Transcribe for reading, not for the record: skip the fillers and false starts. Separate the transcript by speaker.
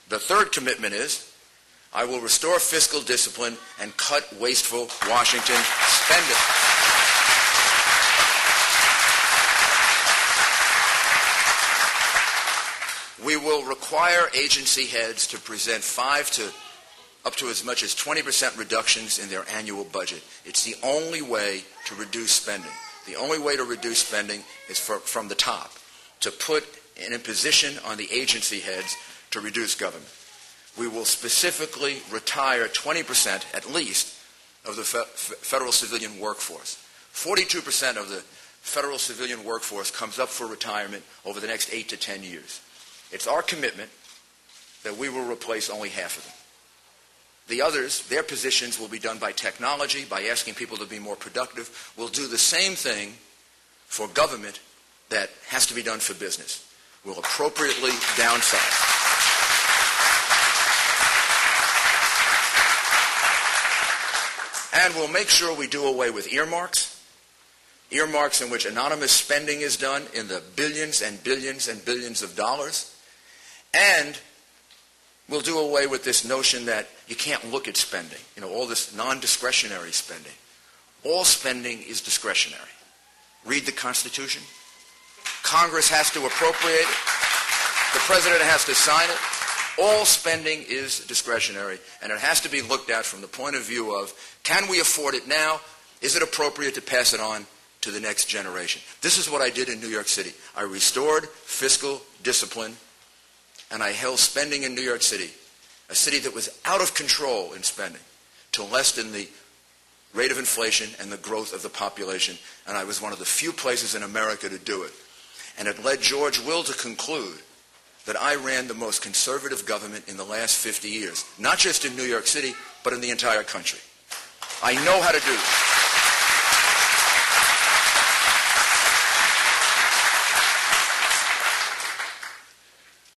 Speaker 1: The third commitment is I will restore fiscal discipline and cut wasteful Washington spending. We will require agency heads to present up to as much as 20% reductions in their annual budget. It's the only way to reduce spending. The only way to reduce spending is from the top, to put an imposition on the agency heads to reduce government. We will specifically retire 20% at least of the federal civilian workforce. 42% of the federal civilian workforce comes up for retirement over the next 8 to 10 years. It's our commitment that we will replace only half of them. The others, their positions will be done by technology, by asking people to be more productive. We'll do the same thing for government that has to be done for business. We'll appropriately downsize. And we'll make sure we do away with earmarks in which anonymous spending is done in the billions and billions and billions of dollars. And we'll do away with this notion that you can't look at spending, all this non-discretionary spending. All spending is discretionary. Read the Constitution. Congress has to appropriate it. The President has to sign it. All spending is discretionary, and it has to be looked at from the point of view of, can we afford it now? Is it appropriate to pass it on to the next generation? This is what I did in New York City. I restored fiscal discipline, and I held spending in New York City, a city that was out of control in spending, to less than the rate of inflation and the growth of the population, and I was one of the few places in America to do it. And it led George Will to conclude that I ran the most conservative government in the last 50 years, not just in New York City, but in the entire country. I know how to do this.